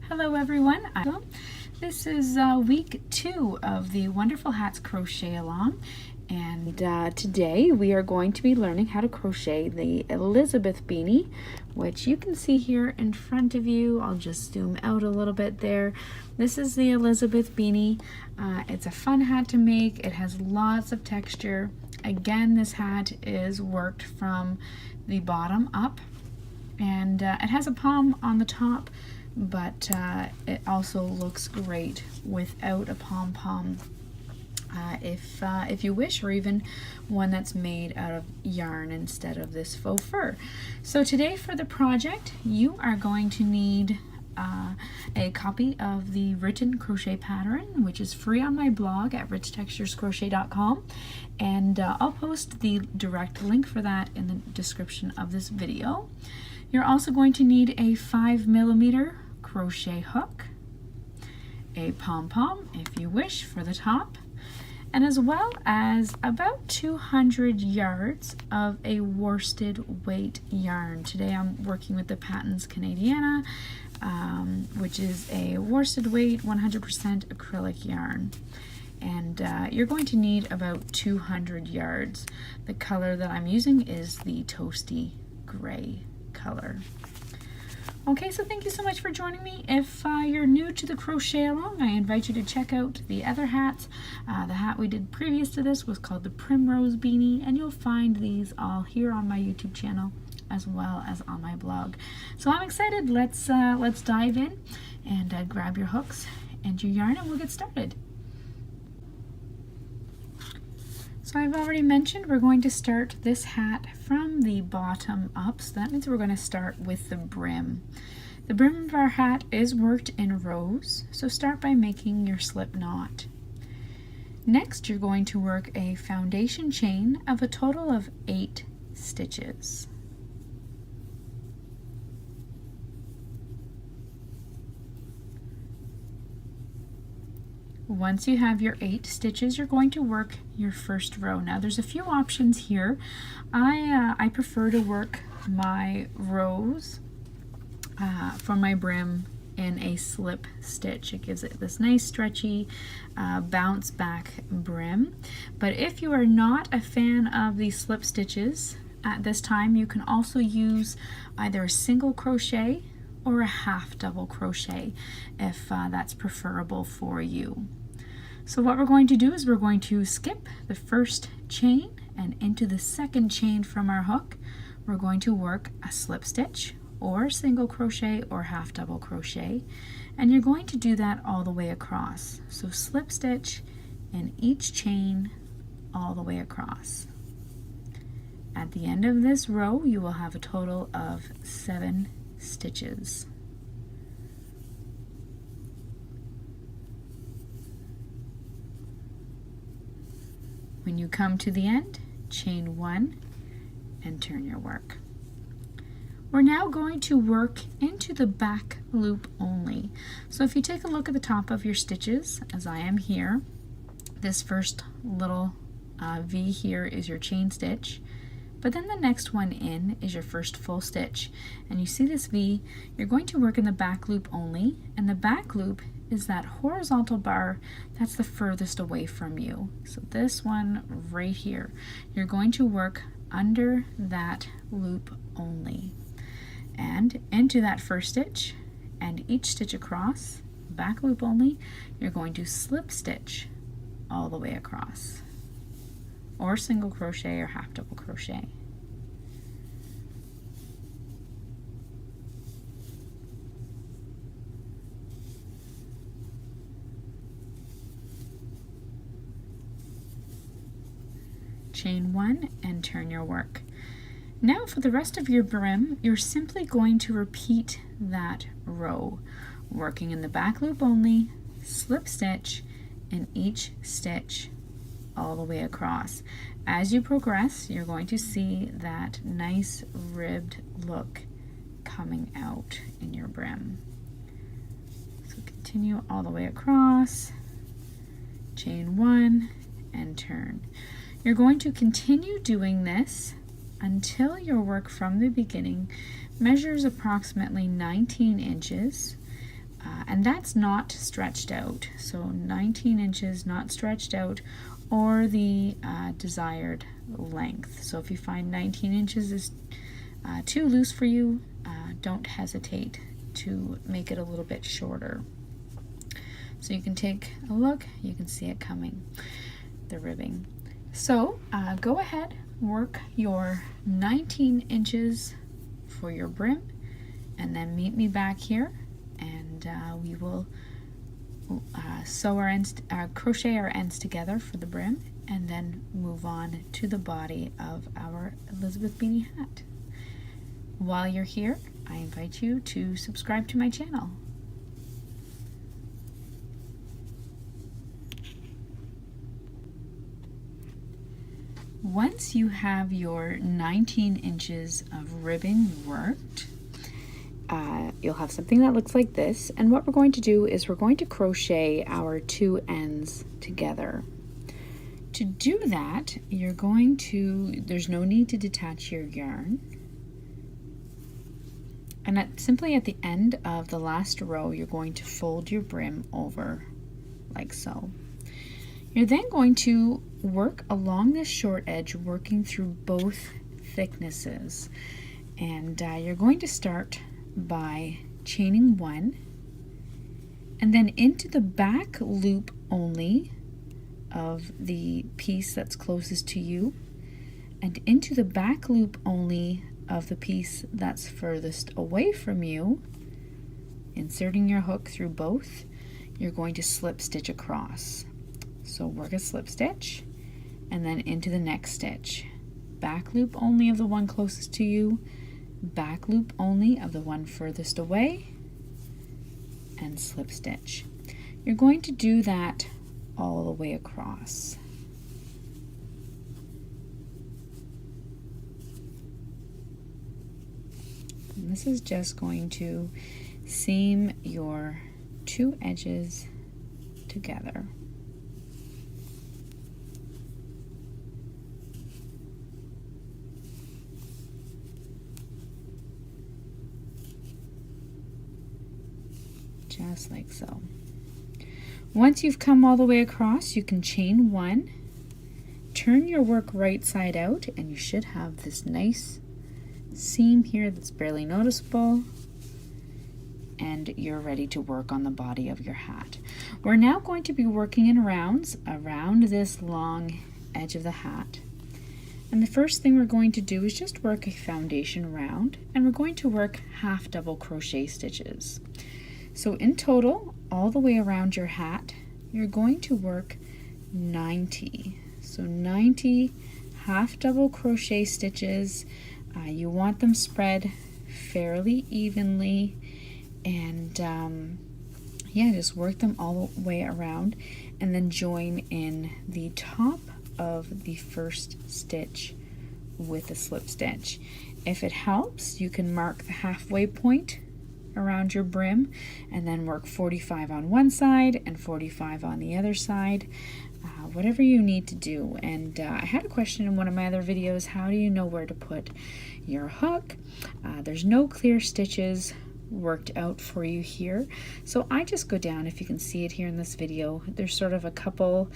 Hello everyone, this is week 2 of the Wonderful Hats Crochet Along, and today we are going to be learning how to crochet the Elizabeth beanie, which you can see here in front of you. I'll just zoom out a little bit there. This is the Elizabeth beanie. It's a fun hat to make. It has lots of texture. Again, this hat is worked from the bottom up, and it has a pom on the top, but it also looks great without a pom-pom if you wish, or even one that's made out of yarn instead of this faux fur. So today for the project you are going to need a copy of the written crochet pattern, which is free on my blog at richtexturescrochet.com, and I'll post the direct link for that in the description of this video. You're also going to need a 5mm crochet hook, a pom-pom if you wish for the top, and as well as about 200 yards of a worsted weight yarn. Today I'm working with the Patons Canadiana, which is a worsted weight 100% acrylic yarn. And you're going to need about 200 yards. The color that I'm using is the toasty gray color. Okay, so thank you so much for joining me. If you're new to the crochet along, I invite you to check out the other hats. The hat we did previous to this was called the Primrose Beanie, and you'll find these all here on my YouTube channel as well as on my blog. So I'm excited. Let's dive in and grab your hooks and your yarn, and we'll get started. So I've already mentioned we're going to start this hat from the bottom up, so that means we're going to start with the brim. The brim of our hat is worked in rows, so start by making your slip knot. Next you're going to work a foundation chain of a total of 8 stitches. Once you have your 8 stitches, you're going to work your first row. Now there's a few options here. I prefer to work my rows for my brim in a slip stitch. It gives it this nice stretchy bounce back brim. But if you are not a fan of the slip stitches at this time, you can also use either a single crochet or a half double crochet if that's preferable for you. So what we're going to do is we're going to skip the first chain, and into the second chain from our hook we're going to work a slip stitch or single crochet or half double crochet, and you're going to do that all the way across. So slip stitch in each chain all the way across. At the end of this row you will have a total of 7 stitches. When you come to the end, chain 1 and turn your work. We're now going to work into the back loop only. So if you take a look at the top of your stitches, as I am here, this first little V here is your chain stitch. But then the next one in is your first full stitch, and you see this V, you're going to work in the back loop only, and the back loop is that horizontal bar that's the furthest away from you. So this one right here, you're going to work under that loop only, and into that first stitch, and each stitch across, back loop only, you're going to slip stitch all the way across, or single crochet or half double crochet. Chain 1 and turn your work. Now for the rest of your brim, you're simply going to repeat that row, working in the back loop only, slip stitch in each stitch all the way across. As you progress, you're going to see that nice ribbed look coming out in your brim. So continue all the way across, chain 1 and turn. You're going to continue doing this until your work from the beginning measures approximately 19 inches, and that's not stretched out. So 19 inches not stretched out, or the desired length. So if you find 19 inches is too loose for you, don't hesitate to make it a little bit shorter. So you can take a look, you can see it coming, the ribbing. So go ahead, work your 19 inches for your brim, and then meet me back here, and we will sew our ends, crochet our ends together for the brim, and then move on to the body of our Elizabeth Beanie hat. While you're here, I invite you to subscribe to my channel. Once you have your 19 inches of ribbing worked, you'll have something that looks like this, and what we're going to do is we're going to crochet our two ends together. To do that, there's no need to detach your yarn, and simply at the end of the last row, you're going to fold your brim over like so. You're then going to work along this short edge, working through both thicknesses, and you're going to start by chaining one, and then into the back loop only of the piece that's closest to you, and into the back loop only of the piece that's furthest away from you, inserting your hook through both. You're going to slip stitch across. So work a slip stitch, and then into the next stitch. Back loop only of the one closest to you, back loop only of the one furthest away, and slip stitch. You're going to do that all the way across. And this is just going to seam your two edges together. Just like so. Once you've come all the way across, you can chain one, turn your work right side out, and you should have this nice seam here that's barely noticeable, and you're ready to work on the body of your hat. We're now going to be working in rounds around this long edge of the hat. And the first thing we're going to do is just work a foundation round, and we're going to work half double crochet stitches. So in total, all the way around your hat, you're going to work 90. So 90 half double crochet stitches. You want them spread fairly evenly, and yeah, just work them all the way around, and then join in the top of the first stitch with a slip stitch. If it helps, you can mark the halfway point around your brim, and then work 45 on one side and 45 on the other side, whatever you need to do. And I had a question in one of my other videos: how do you know where to put your hook? There's no clear stitches worked out for you here, so I just go down. If you can see it here in this video, there's sort of a couple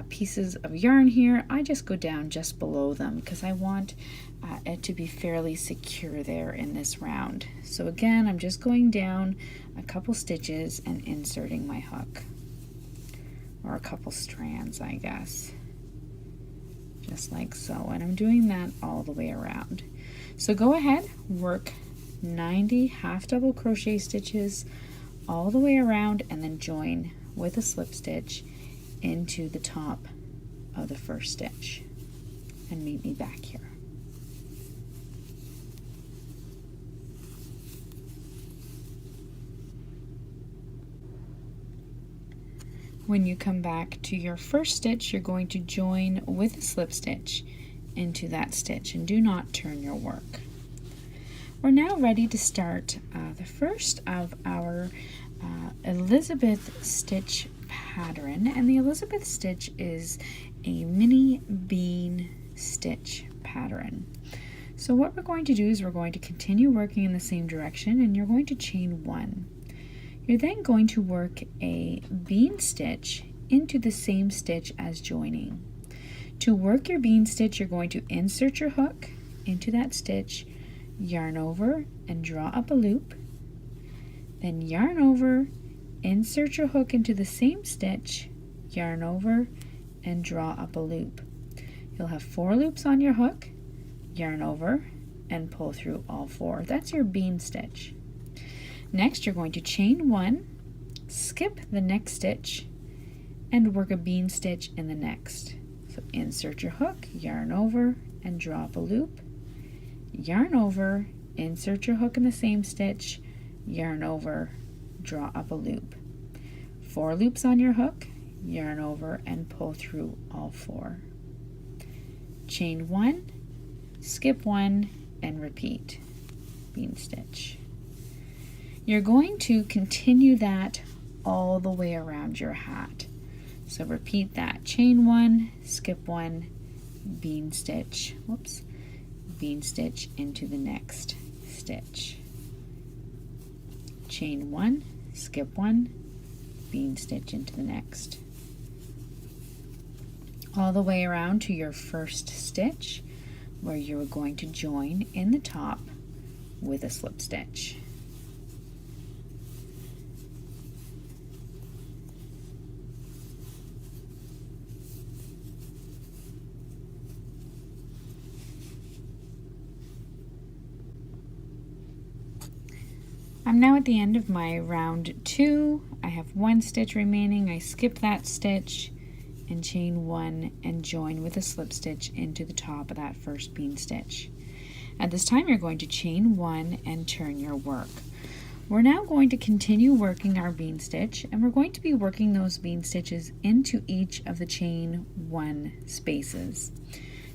pieces of yarn here. I just go down just below them because I want it to be fairly secure there in this round. So again, I'm just going down a couple stitches and inserting my hook, or a couple strands, I guess, just like so, and I'm doing that all the way around. So go ahead, work 90 half double crochet stitches all the way around, and then join with a slip stitch into the top of the first stitch, and meet me back here. When you come back to your first stitch, you're going to join with a slip stitch into that stitch, and do not turn your work. We're now ready to start the first of our Elizabeth stitch pattern, and the Elizabeth stitch is a mini bean stitch pattern. So what we're going to do is we're going to continue working in the same direction, and you're going to chain one. You're then going to work a bean stitch into the same stitch as joining. To work your bean stitch, you're going to insert your hook into that stitch, yarn over and draw up a loop, then yarn over, insert your hook into the same stitch, yarn over and draw up a loop. You'll have 4 loops on your hook, yarn over and pull through all 4. That's your bean stitch. Next, you're going to chain 1, skip the next stitch, and work a bean stitch in the next. So insert your hook, yarn over, and draw up a loop. Yarn over, insert your hook in the same stitch, yarn over, draw up a loop. 4 loops on your hook, yarn over, and pull through all 4. Chain 1, skip 1, and repeat. Bean stitch. You're going to continue that all the way around your hat. So repeat that. Chain 1, skip 1, bean stitch. Whoops. Bean stitch into the next stitch. Chain 1, skip 1, bean stitch into the next. All the way around to your first stitch, where you're going to join in the top with a slip stitch. I'm now at the end of my round 2. I have 1 stitch remaining. I skip that stitch and chain 1 and join with a slip stitch into the top of that first bean stitch. At this time, you're going to chain 1 and turn your work. We're now going to continue working our bean stitch, and we're going to be working those bean stitches into each of the chain 1 spaces.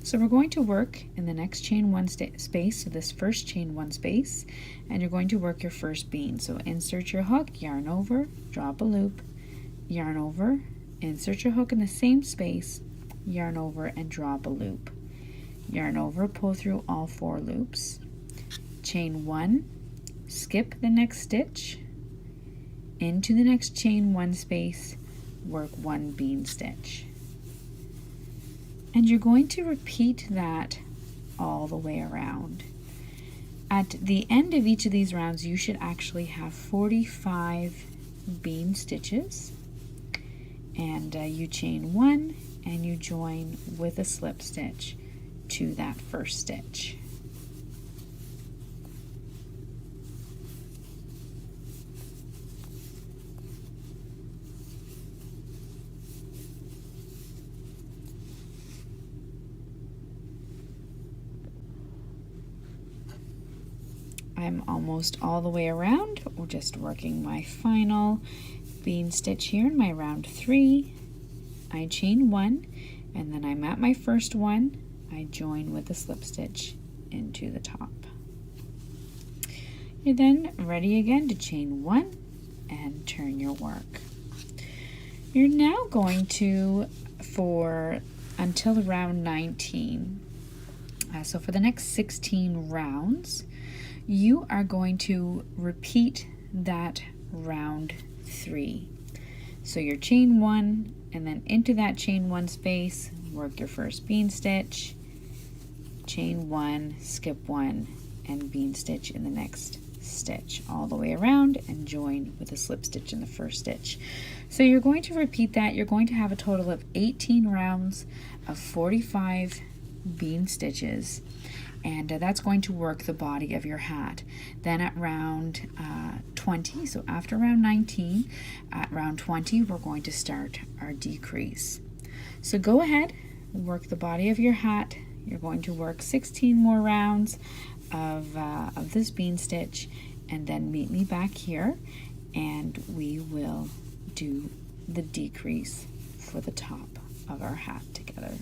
So we're going to work in the next chain 1 space, so this first chain 1 space, and you're going to work your first bean. So insert your hook, yarn over, drop a loop, yarn over, insert your hook in the same space, yarn over and drop a loop. Yarn over, pull through all 4 loops. Chain 1, skip the next stitch, into the next chain 1 space, work 1 bean stitch. And you're going to repeat that all the way around. At the end of each of these rounds, you should actually have 45 bean stitches. And you chain 1 and you join with a slip stitch to that first stitch. I'm almost all the way around. We're just working my final bean stitch here in my round 3. I chain 1 and then I'm at my first one. I join with a slip stitch into the top. You're then ready again to chain 1 and turn your work. You're now going to, until round 19. So for the next 16 rounds, you are going to repeat that round 3. So your chain 1 and then into that chain 1 space, work your first bean stitch, chain 1, skip 1, and bean stitch in the next stitch all the way around and join with a slip stitch in the first stitch. So you're going to repeat that. You're going to have a total of 18 rounds of 45 bean stitches, and that's going to work the body of your hat. Then at round 20, so after round 19, at round 20 we're going to start our decrease. So go ahead, work the body of your hat. You're going to work 16 more rounds of this bean stitch, and then meet me back here and we will do the decrease for the top of our hat together.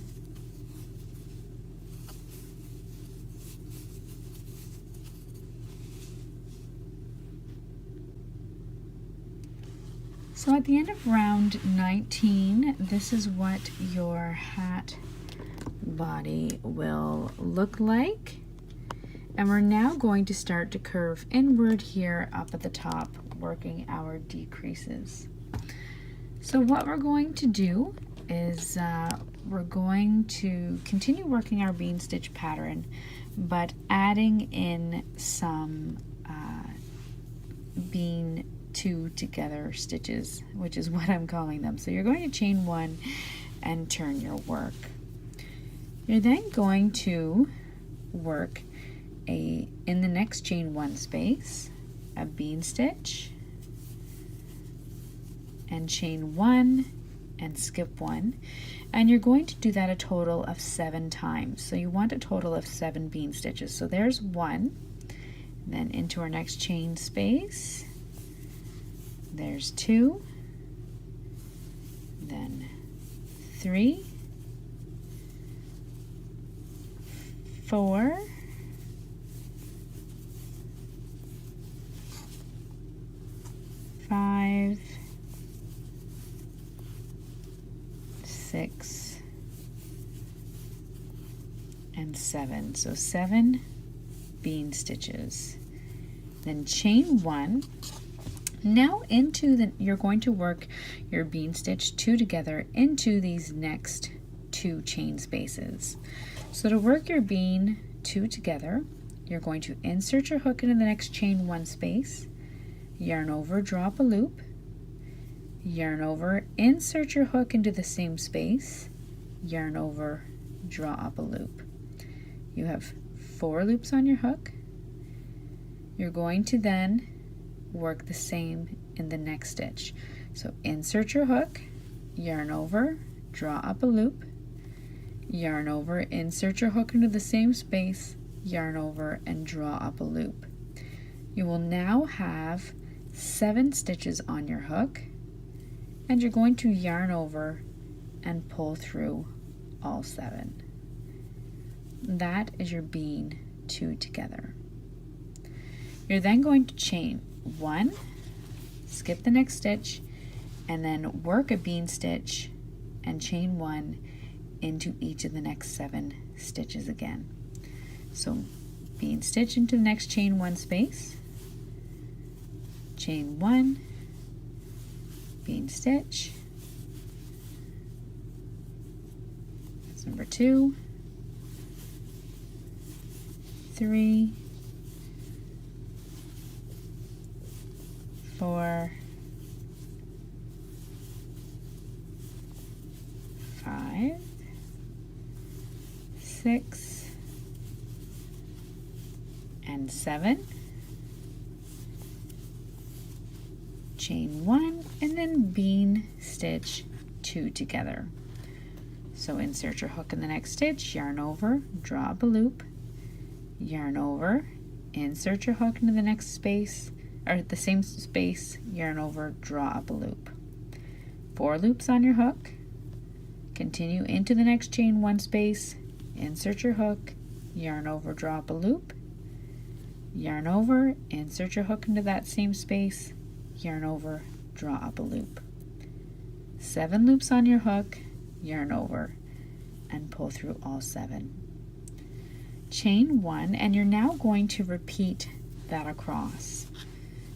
So at the end of round 19, this is what your hat body will look like. And we're now going to start to curve inward here up at the top working our decreases. So what we're going to do is we're going to continue working our bean stitch pattern, but adding in some bean two together stitches, which is what I'm calling them. So you're going to chain one and turn your work. You're then going to work in the next chain one space, a bean stitch, and chain one and skip one, and you're going to do that a total of 7 times. So you want a total of 7 bean stitches. So there's one, then into our next chain space, there's 2, then 3, 4, 5, 6, and 7. So 7 bean stitches. Then chain one. Now you're going to work your bean stitch 2 together into these next 2 chain spaces. So to work your bean 2 together, you're going to insert your hook into the next chain 1 space, yarn over, draw up a loop, yarn over, insert your hook into the same space, yarn over, draw up a loop. You have 4 loops on your hook. You're going to then work the same in the next stitch. So insert your hook, yarn over, draw up a loop, yarn over, insert your hook into the same space, yarn over, and draw up a loop. You will now have 7 stitches on your hook, and you're going to yarn over and pull through all 7. That is your bean 2 together. You're then going to chain 1, skip the next stitch, and then work a bean stitch and chain 1 into each of the next 7 stitches again. So bean stitch into the next chain 1 space, chain 1, bean stitch, that's number 2, 3, 4, 5, 6, and 7. Chain 1 and then bean stitch 2 together. So insert your hook in the next stitch, yarn over, draw up a loop, yarn over, insert your hook into the next space, or the same space, yarn over, draw up a loop. 4 loops on your hook. Continue into the next chain 1 space, insert your hook, yarn over, draw up a loop, yarn over, insert your hook into that same space, yarn over, draw up a loop. 7 loops on your hook, yarn over, and pull through all 7. Chain 1, and you're now going to repeat that across.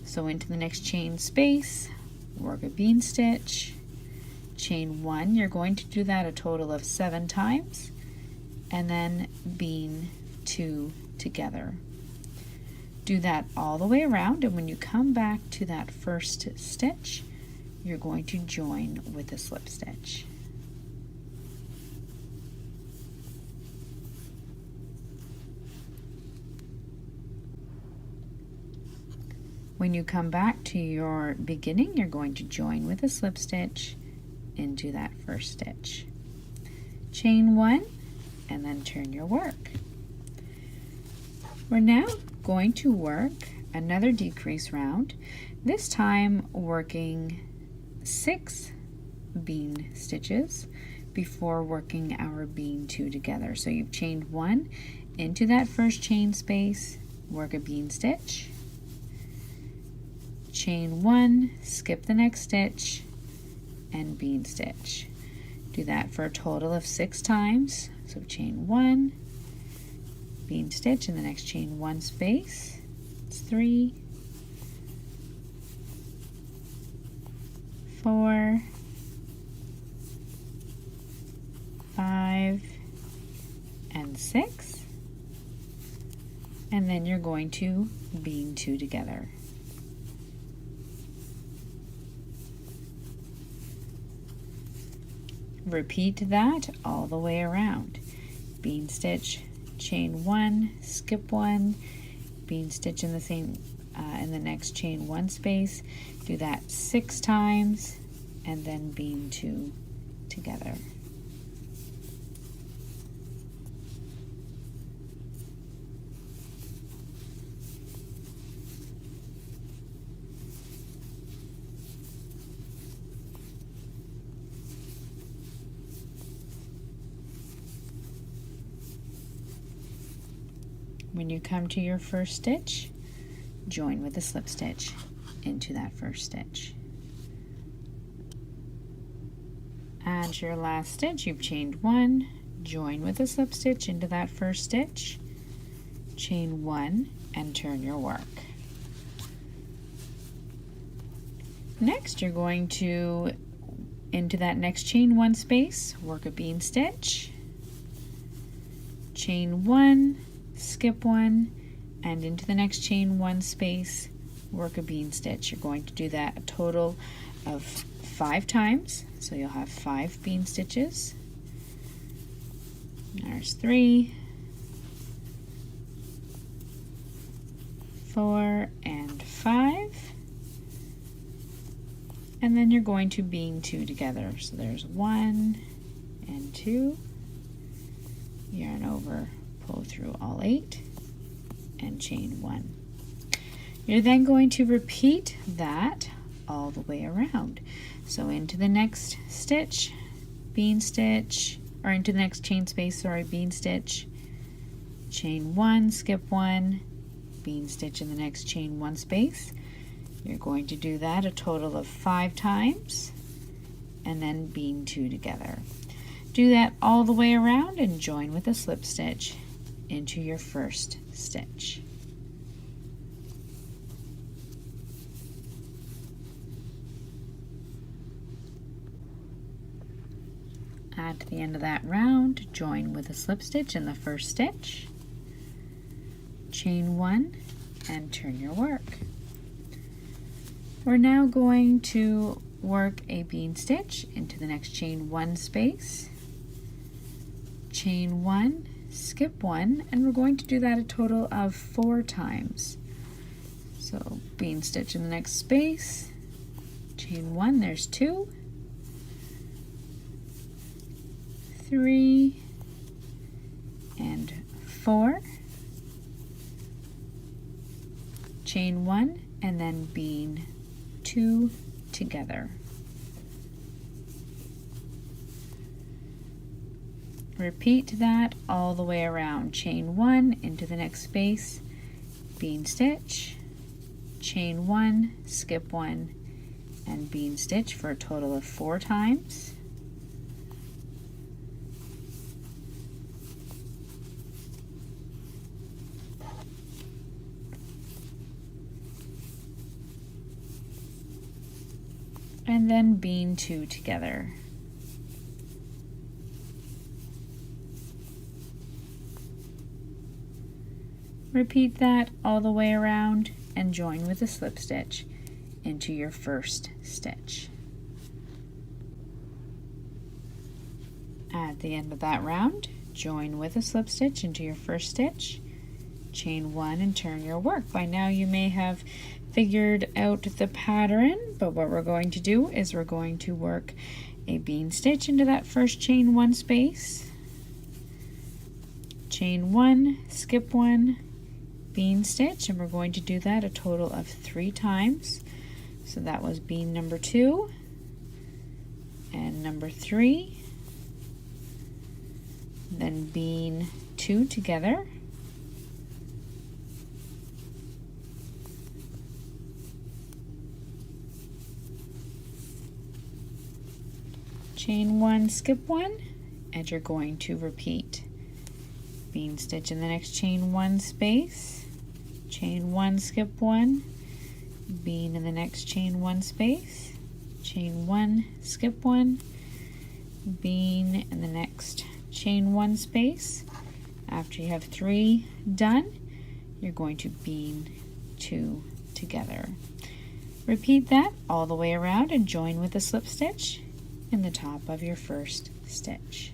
So into the next chain space, work a bean stitch, chain 1, you're going to do that a total of 7 times, and then bean 2 together. Do that all the way around, and when you come back to that first stitch, you're going to join with a slip stitch. When you come back to your beginning, you're going to join with a slip stitch into that first stitch. Chain 1 and then turn your work. We're now going to work another decrease round, this time working 6 bean stitches before working our bean 2 together. So you've chained 1 into that first chain space, work a bean stitch, chain 1, skip the next stitch, and bean stitch. Do that for a total of 6 times. So chain 1, bean stitch in the next chain 1 space. It's 3, 4, 5, and 6, and then you're going to bean 2 together. Repeat that all the way around. Bean stitch, chain 1, skip 1, bean stitch in the same in the next chain 1 space. Do that 6 times, and then bean 2 together. When you come to your first stitch, join with a slip stitch into that first stitch. At your last stitch, you've chained 1, join with a slip stitch into that first stitch, chain 1, and turn your work. Next, you're going to, into that next chain 1 space, work a bean stitch, chain 1, skip 1, and into the next chain 1 space, work a bean stitch. You're going to do that a total of 5 times, so you'll have 5 bean stitches. There's 3, 4, and 5, and then you're going to bean 2 together. So there's 1 and 2, yarn over, pull through all 8, and chain 1. You're then going to repeat that all the way around. So into the next stitch, bean stitch, or into the next chain space, sorry, bean stitch, chain 1, skip 1, bean stitch in the next chain 1 space. You're going to do that a total of 5 times, and then bean 2 together. Do that all the way around and join with a slip stitch into your first stitch. At the end of that round, join with a slip stitch in the first stitch, chain 1, and turn your work. We're now going to work a bean stitch into the next chain 1 space, chain 1, skip 1, and we're going to do that a total of 4 times. So bean stitch in the next space, chain 1, there's 2, 3, and 4, chain 1, and then bean 2 together. Repeat that all the way around. Chain 1 into the next space, bean stitch, chain 1, skip 1, and bean stitch for a total of 4 times. And then bean 2 together. Repeat that all the way around and join with a slip stitch into your first stitch. At the end of that round, join with a slip stitch into your first stitch, chain 1, and turn your work. By now you may have figured out the pattern, but what we're going to do is we're going to work a bean stitch into that first chain 1 space, chain 1, skip 1, bean stitch, and we're going to do that a total of 3 times. So that was bean number 2 and number 3, then bean 2 together, chain 1, skip 1, and you're going to repeat bean stitch in the next chain 1 space, chain 1, skip 1, bean in the next chain 1 space, chain 1, skip 1, bean in the next chain 1 space. After you have 3 done, you're going to bean 2 together. Repeat that all the way around and join with a slip stitch in the top of your first stitch.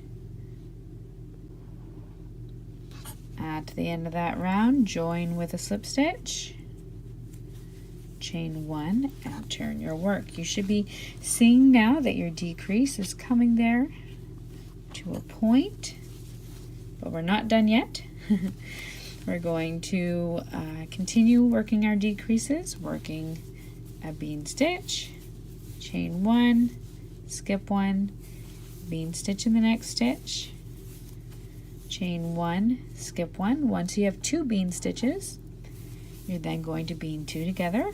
At the end of that round, join with a slip stitch, chain 1, and turn your work. You should be seeing now that your decrease is coming there to a point, but we're not done yet. We're going to continue working our decreases, working a bean stitch, chain 1, skip 1, bean stitch in the next stitch, chain 1, skip 1. Once you have 2 bean stitches, you're then going to bean 2 together,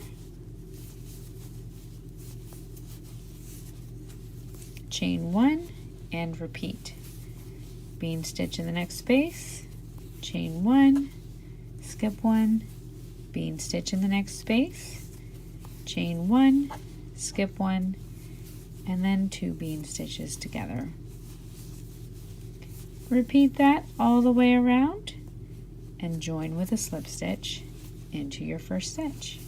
chain 1, and repeat. Bean stitch in the next space, chain 1, skip 1, bean stitch in the next space, chain 1, skip 1, and then 2 bean stitches together. Repeat that all the way around and join with a slip stitch into your first stitch.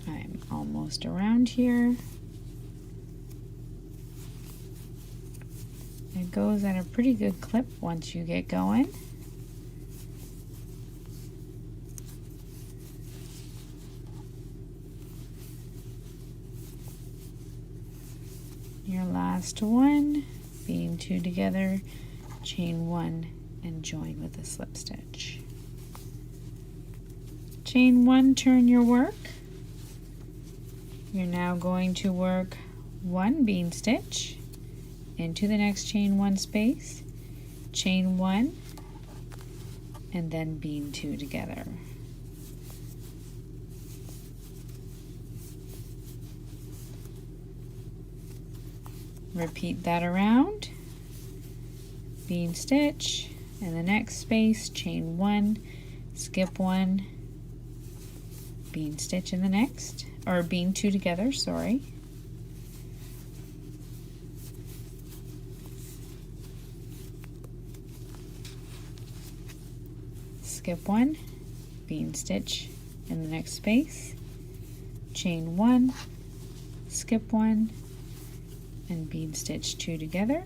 I'm almost around here. It goes at a pretty good clip once you get going. Your last one, bean 2 together, chain 1, and join with a slip stitch. Chain 1, turn your work. You're now going to work 1 bean stitch into the next chain 1 space, chain 1, and then bean 2 together. Repeat that around. Bean stitch in the next space, chain 1, skip 1, bean stitch in the next, or bean 2 together, sorry. Skip 1, bean stitch in the next space, chain 1, skip 1, and bean stitch 2 together.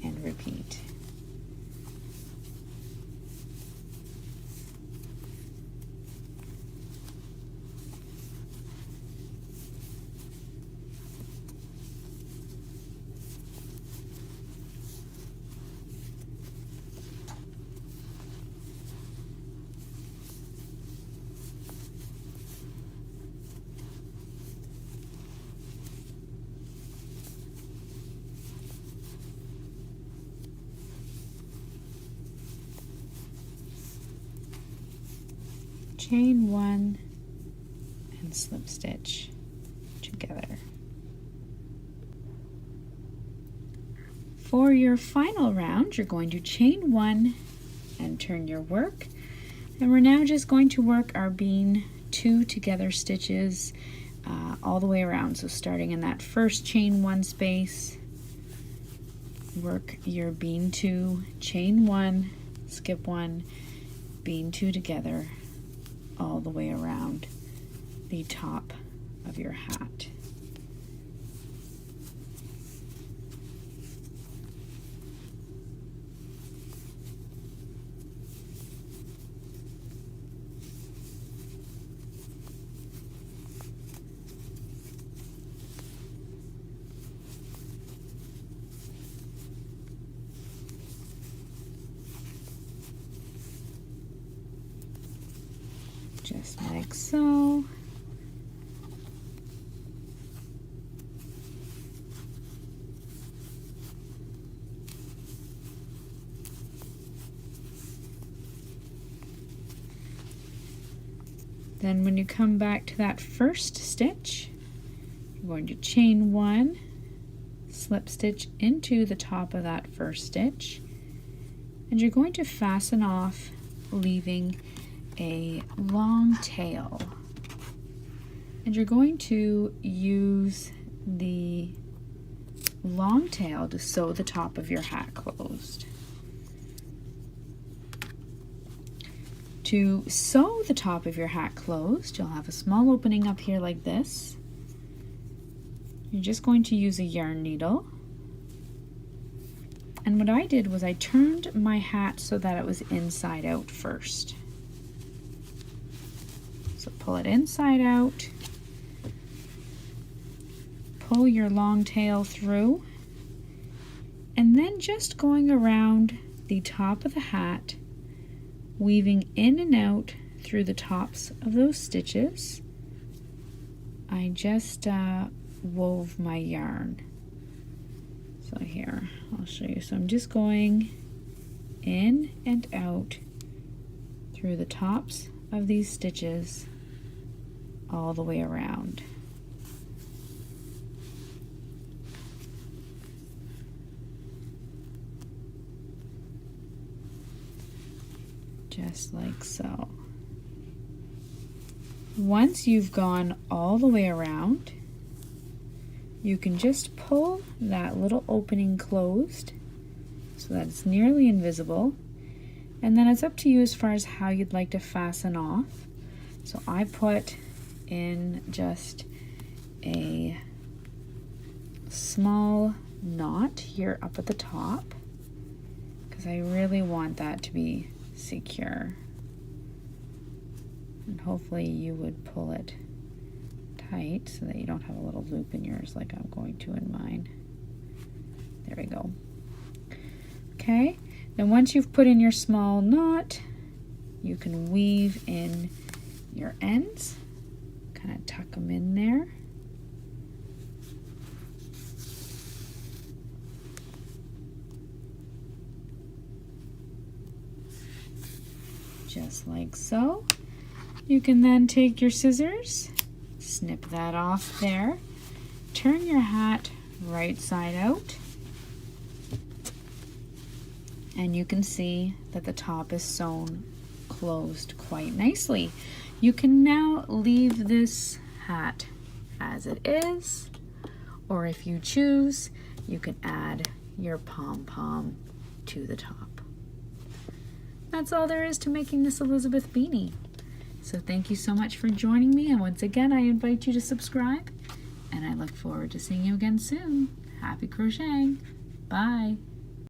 And repeat. Chain 1 and slip stitch together. For your final round, you're going to chain 1 and turn your work, and we're now just going to work our bean 2 together stitches all the way around. So starting in that first chain 1 space, work your bean 2, chain 1, skip 1, bean 2 together all the way around the top of your hat. just like so. Then when you come back to that first stitch, you're going to chain 1, slip stitch into the top of that first stitch, and you're going to fasten off, leaving a long tail. And you're going to use the long tail to sew the top of your hat closed. To sew the top of your hat closed, you'll have a small opening up here like this. You're just going to use a yarn needle. And what I did was I turned my hat so that it was inside out first. So pull it inside out, pull your long tail through, and then just going around the top of the hat, weaving in and out through the tops of those stitches. I just wove my yarn. So here, I'll show you. So I'm just going in and out through the tops of these stitches all the way around. Just like so. Once you've gone all the way around, you can just pull that little opening closed so that it's nearly invisible, and then it's up to you as far as how you'd like to fasten off. So I put in just a small knot here up at the top because I really want that to be secure, and hopefully you would pull it tight so that you don't have a little loop in yours like I'm going to in mine. There we go. Okay, then once you've put in your small knot, you can weave in your ends, kind of tuck them in there. Just like so. You can then take your scissors, snip that off there, turn your hat right side out, and you can see that the top is sewn closed quite nicely. You can now leave this hat as it is, or if you choose, you can add your pom-pom to the top. That's all there is to making this Elizabeth beanie. So thank you so much for joining me, and once again I invite you to subscribe, and I look forward to seeing you again soon. Happy crocheting. Bye.